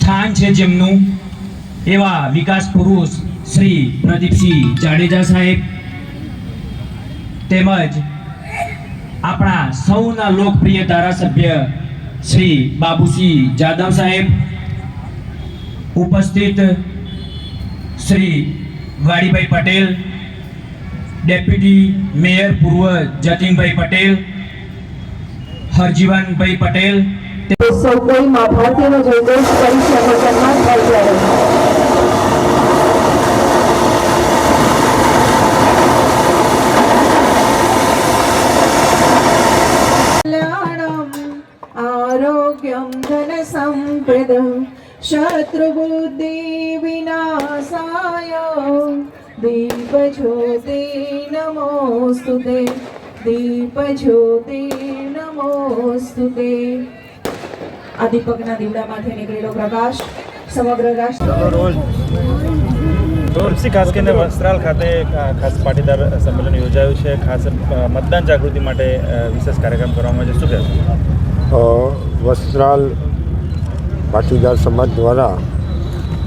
સ્થાન છે જેમનું એવા વિકાસ પુરુષ શ્રી પ્રદીપસિંહ જાડેજા સાહેબ તેમજ આપણા સૌના લોકપ્રિય ધારાસભ્ય શ્રી બાબુસિંહ જાદવ સાહેબ, ઉપસ્થિત શ્રી વાડીભાઈ પટેલ, ડેપ્યુટી મેયર પૂર્વ જતીનભાઈ પટેલ, હરજીવનભાઈ પટેલ, સૌ કોઈ મા ભારતીનો જયઘોષ કરી છે અને સન્માન થાય ત્યારે आरोग्यं धन संपदं शत्रुबुद्धि विनाशाय दीपज्योति नमोस्तुते दीपज्योति नमोस्तुते। आ दीपकना દીવડામાંથી નીકળેલો પ્રકાશ સમગ્ર રાષ્ટ્ર ખાસ કરીને વસ્ત્રાલ ખાતે ખાસ પાટીદાર સંમેલન યોજાયું છે। ખાસ મતદાન જાગૃતિ માટે વિશેષ કાર્યક્રમ કરવામાં આવે છે, શું કહેશો? વસ્ત્રાલ પાટીદાર સમાજ દ્વારા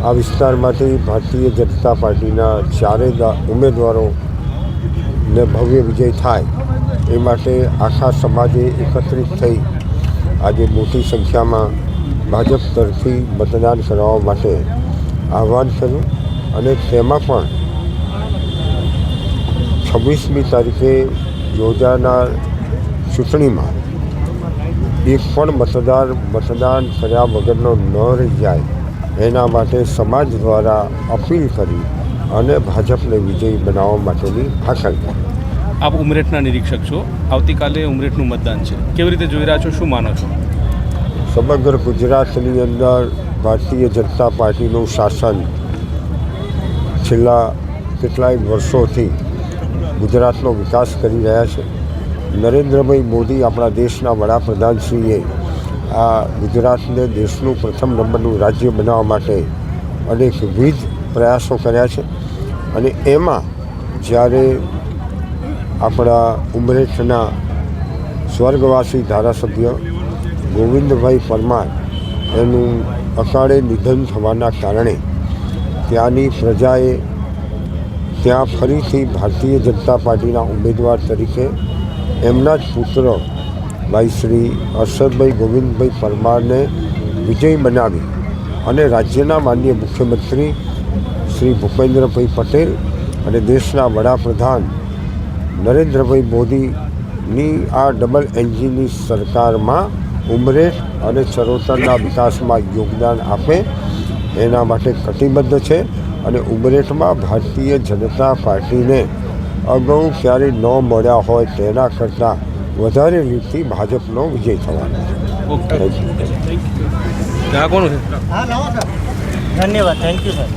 આ વિસ્તારમાંથી ભારતીય જનતા પાર્ટીના ચારેય ઉમેદવારોને ભવ્ય વિજય થાય એ માટે આખા સમાજે એકત્રિત થઈ આજે મોટી સંખ્યામાં ભાજપ તરફી મતદાન કરવા માટે આહ્વાન કર્યું અને તેમાં પણ 26મી તારીખે યોજાનાર ચૂંટણીમાં એક પણ મતદાન કર્યા વગરનો ન રહી જાય એના માટે સમાજ દ્વારા અપીલ કરી અને ભાજપને વિજયી બનાવવા માટેની હાકલ કરી। આપ ઉમરેઠના નિરીક્ષક છો, આવતીકાલે ઉમરેઠનું મતદાન છે, કેવી રીતે જોઈ રહ્યા છો, શું માનો છો? સમગ્ર ગુજરાતની અંદર ભારતીય જનતા પાર્ટીનું શાસન છેલ્લા કેટલાય વર્ષોથી ગુજરાતનો વિકાસ કરી રહ્યા છે। નરેન્દ્રભાઈ મોદી આપણા દેશના વડાપ્રધાનશ્રીએ આ ગુજરાતને દેશનું પ્રથમ નંબરનું રાજ્ય બનાવવા માટે અનેકવિધ પ્રયાસો કર્યા છે અને એમાં જ્યારે આપણા ઉમરેઠના સ્વર્ગવાસી ધારાસભ્ય ગોવિંદભાઈ પરમાર એનું અકાળે નિધન થવાના કારણે ત્યાંની પ્રજાએ ત્યાં ફરીથી ભારતીય જનતા પાર્ટીના ઉમેદવાર તરીકે એમના જ પુત્ર ભાઈ શ્રી અરશદભાઈ ગોવિંદભાઈ પરમારને વિજયી બનાવી અને રાજ્યના માનનીય મુખ્યમંત્રી શ્રી ભૂપેન્દ્રભાઈ પટેલ અને દેશના વડાપ્રધાન નરેન્દ્રભાઈ મોદીની આ ડબલ એન્જિનની સરકારમાં ઉમરેઠ અને ચરોતરના વિકાસમાં યોગદાન આપે એના માટે કટિબદ્ધ છે અને ઉમરેઠમાં ભારતીય જનતા પાર્ટીને અગાઉ ક્યારેય ન મળ્યા હોય તેના કરતાં વધારે લીડથી ભાજપનો વિજય થવાનો છે। ધન્યવાદ, થેન્ક યુ સર।